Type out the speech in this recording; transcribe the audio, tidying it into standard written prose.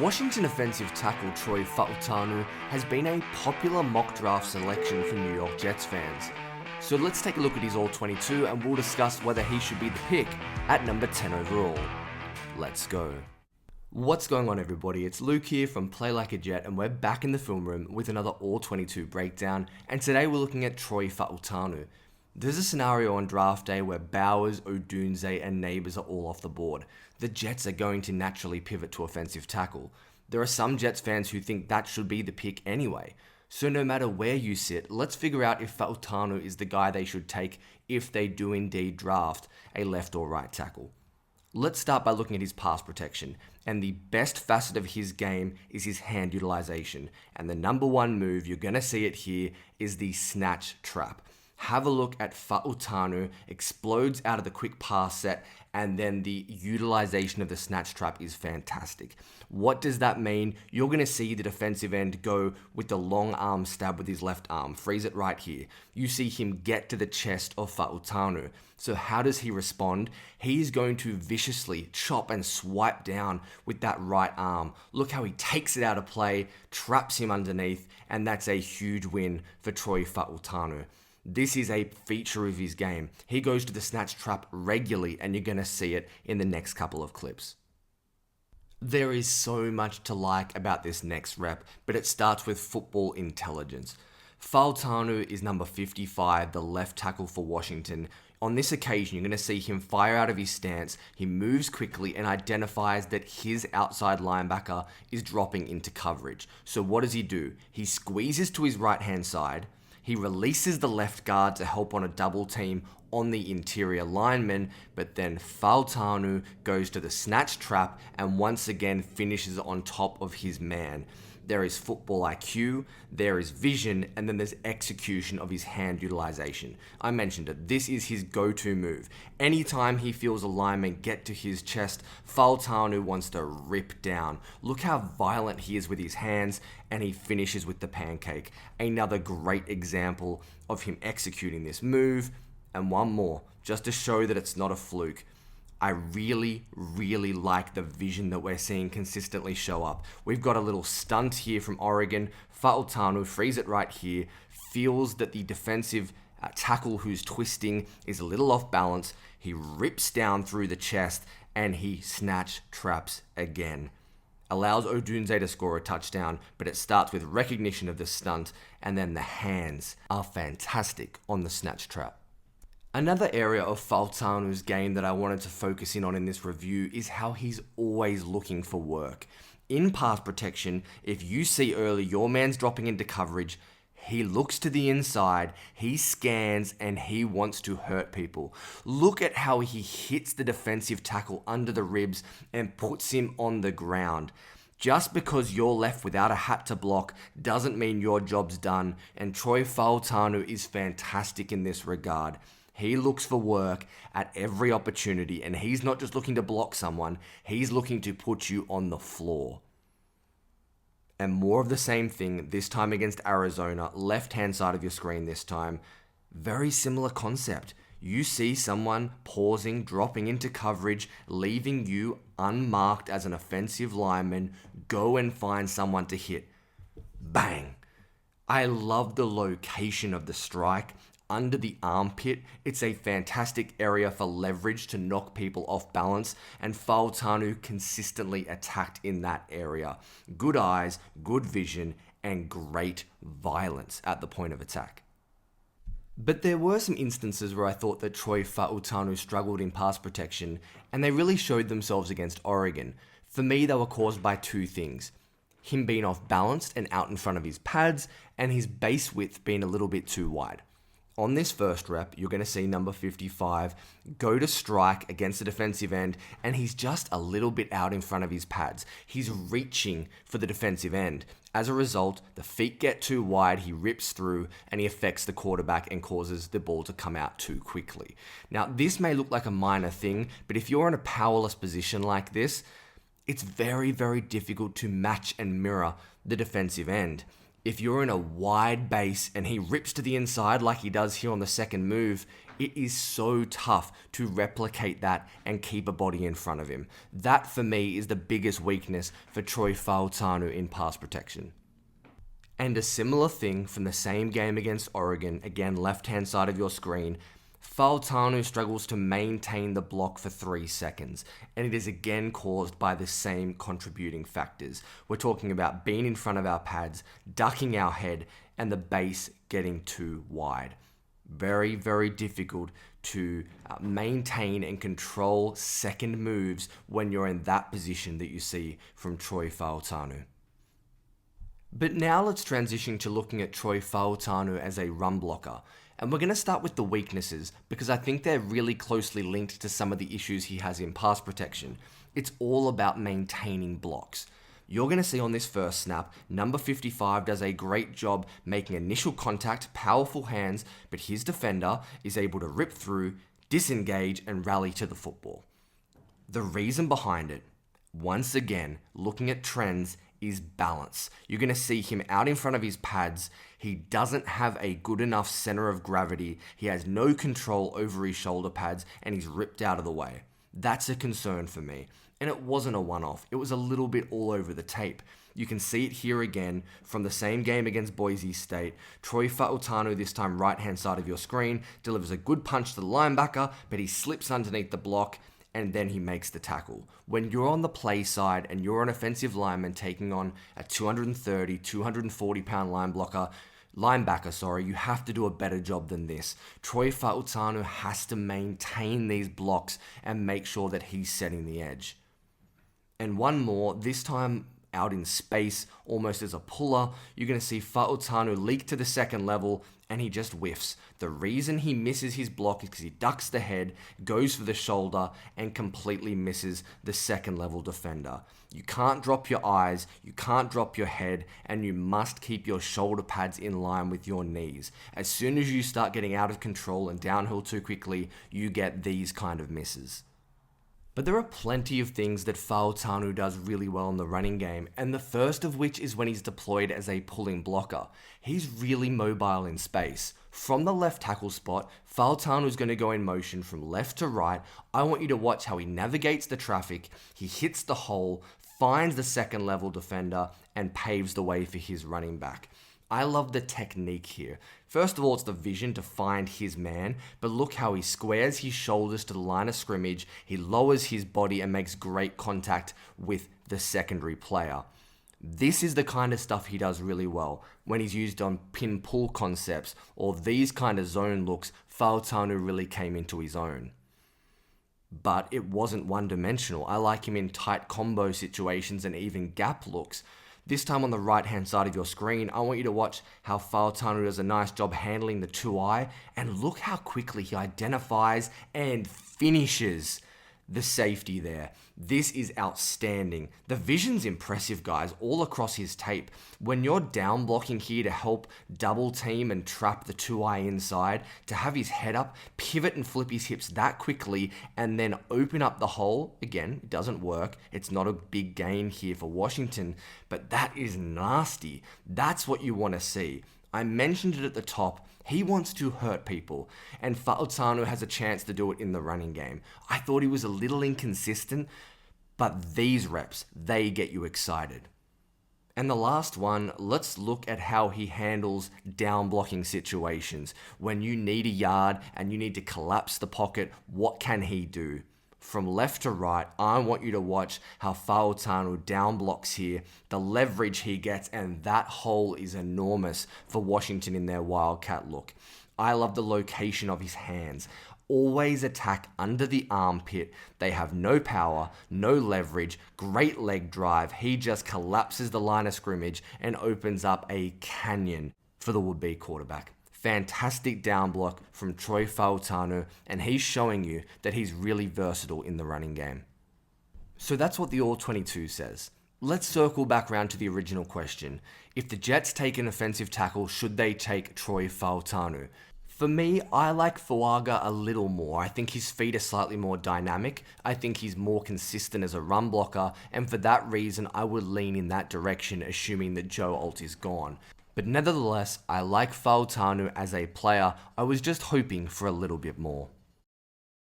Washington offensive tackle Troy Fautanu has been a popular mock draft selection for New York Jets fans. So let's take a look at his All-22 and we'll discuss whether he should be the pick at number 10 overall. Let's go. What's going on, everybody? It's Luke here from Play Like a Jet, and we're back in the film room with another All-22 breakdown, and today we're looking at Troy Fautanu. There's a scenario on draft day where Bowers, Odunze, and Neighbors are all off the board. The Jets are going to naturally pivot to offensive tackle. There are some Jets fans who think that should be the pick anyway. So no matter where you sit, let's figure out if Fautanu is the guy they should take if they do indeed draft a left or right tackle. Let's start by looking at his pass protection, and the best facet of his game is his hand utilization, and the number one move, you're going to see it here, is the snatch trap. Have a look at Fautanu, explodes out of the quick pass set, and then the utilization of the snatch trap is fantastic. What does that mean? You're going to see the defensive end go with the long arm stab with his left arm. Freeze it right here. You see him get to the chest of Fautanu. So how does he respond? He's going to viciously chop and swipe down with that right arm. Look how he takes it out of play, traps him underneath, and that's a huge win for Troy Fautanu. This is a feature of his game. He goes to the snatch trap regularly, and you're going to see it in the next couple of clips. There is so much to like about this next rep, but it starts with football intelligence. Fautanu is number 55, the left tackle for Washington. On this occasion, you're going to see him fire out of his stance. He moves quickly and identifies that his outside linebacker is dropping into coverage. So what does he do? He squeezes to his right-hand side. He releases the left guard to help on a double team on the interior lineman, but then Fautanu goes to the snatch trap and once again finishes on top of his man. There is football IQ, there is vision, and then there's execution of his hand utilization. I mentioned it, this is his go-to move. Anytime he feels a lineman get to his chest, Fautanu wants to rip down. Look how violent he is with his hands, and he finishes with the pancake. Another great example of him executing this move. And one more, just to show that it's not a fluke. I really like the vision that we're seeing consistently show up. We've got a little stunt here from Oregon. Fautanu, freeze it right here, feels that the defensive tackle who's twisting is a little off balance. He rips down through the chest and he snatch traps again. Allows Odunze to score a touchdown, but it starts with recognition of the stunt, and then the hands are fantastic on the snatch trap. Another area of Fautanu's game that I wanted to focus in on in this review is how he's always looking for work. In pass protection, if you see early your man's dropping into coverage, he looks to the inside, he scans, and he wants to hurt people. Look at how he hits the defensive tackle under the ribs and puts him on the ground. Just because you're left without a hat to block doesn't mean your job's done, and Troy Fautanu is fantastic in this regard. He looks for work at every opportunity, and he's not just looking to block someone, he's looking to put you on the floor. And more of the same thing, this time against Arizona, left-hand side of your screen this time. Very similar concept. You see someone pausing, dropping into coverage, leaving you unmarked as an offensive lineman, go and find someone to hit. Bang! I love the location of the strike. Under the armpit, it's a fantastic area for leverage to knock people off balance, and Fautanu consistently attacked in that area. Good eyes, good vision, and great violence at the point of attack. But there were some instances where I thought that Troy Fautanu struggled in pass protection, and they really showed themselves against Oregon. For me, they were caused by two things. Him being off balanced and out in front of his pads, and his base width being a little bit too wide. On this first rep, you're going to see number 55 go to strike against the defensive end, and he's just a little bit out in front of his pads. He's reaching for the defensive end. As a result, the feet get too wide, he rips through, and he affects the quarterback and causes the ball to come out too quickly. Now, this may look like a minor thing, but if you're in a powerless position like this, it's very difficult to match and mirror the defensive end. If you're in a wide base and he rips to the inside like he does here on the second move, it is so tough to replicate that and keep a body in front of him. That for me is the biggest weakness for Troy Fautanu in pass protection. And a similar thing from the same game against Oregon, again left hand side of your screen, Fautanu struggles to maintain the block for 3 seconds, and it is again caused by the same contributing factors. We're talking about being in front of our pads, ducking our head, and the base getting too wide. Very, very difficult to maintain and control second moves when you're in that position that you see from Troy Fautanu. But now let's transition to looking at Troy Fautanu as a run blocker. And we're going to start with the weaknesses because I think they're really closely linked to some of the issues he has in pass protection. It's all about maintaining blocks. You're going to see on this first snap, number 55 does a great job making initial contact, powerful hands, but his defender is able to rip through, disengage, and rally to the football. The reason behind it, once again, looking at trends, is balance. You're going to see him out in front of his pads. He doesn't have a good enough center of gravity. He has no control over his shoulder pads, and he's ripped out of the way. That's a concern for me. And it wasn't a one-off. It was a little bit all over the tape. You can see it here again from the same game against Boise State. Troy Fautanu, this time right-hand side of your screen, delivers a good punch to the linebacker, but he slips underneath the block, and then he makes the tackle. When you're on the play side and you're an offensive lineman taking on a 230, 240-pound linebacker, you have to do a better job than this. Troy Fautanu has to maintain these blocks and make sure that he's setting the edge. And one more, this time out in space, almost as a puller, you're going to see Fautanu leak to the second level, and he just whiffs. The reason he misses his block is because he ducks the head, goes for the shoulder, and completely misses the second level defender. You can't drop your eyes, you can't drop your head, and you must keep your shoulder pads in line with your knees. As soon as you start getting out of control and downhill too quickly, you get these kind of misses. But there are plenty of things that Fautanu does really well in the running game, and the first of which is when he's deployed as a pulling blocker. He's really mobile in space. From the left tackle spot, Fautanu is going to go in motion from left to right. I want you to watch how he navigates the traffic, he hits the hole, finds the second level defender, and paves the way for his running back. I love the technique here. First of all, it's the vision to find his man, but look how he squares his shoulders to the line of scrimmage, he lowers his body and makes great contact with the secondary player. This is the kind of stuff he does really well. When he's used on pin-pull concepts or these kind of zone looks, Fautanu really came into his own. But it wasn't one-dimensional. I like him in tight combo situations and even gap looks. This time on the right-hand side of your screen, I want you to watch how Fautanu does a nice job handling the 2-eye, and look how quickly he identifies and finishes the safety there. This is outstanding. The vision's impressive, guys, all across his tape. When you're down blocking here to help double team and trap the 2-eye inside, to have his head up, pivot and flip his hips that quickly, and then open up the hole, again, it doesn't work. It's not a big gain here for Washington, but that is nasty. That's what you want to see. I mentioned it at the top. He wants to hurt people, and Fautanu has a chance to do it in the running game. I thought he was a little inconsistent, but these reps, they get you excited. And the last one, let's look at how he handles down blocking situations. When you need a yard and you need to collapse the pocket, what can he do? From left to right, I want you to watch how Fautanu down blocks here, the leverage he gets, and that hole is enormous for Washington in their Wildcat look. I love the location of his hands. Always attack under the armpit. They have no power, no leverage, great leg drive. He just collapses the line of scrimmage and opens up a canyon for the would-be quarterback. Fantastic down block from Troy Fautanu, and he's showing you that he's really versatile in the running game. So that's what the All-22 says. Let's circle back around to the original question. If the Jets take an offensive tackle, should they take Troy Fautanu? For me, I like Fuaga a little more. I think his feet are slightly more dynamic. I think he's more consistent as a run blocker, and for that reason, I would lean in that direction, assuming that Joe Alt is gone. But nevertheless, I like Fautanu as a player. I was just hoping for a little bit more.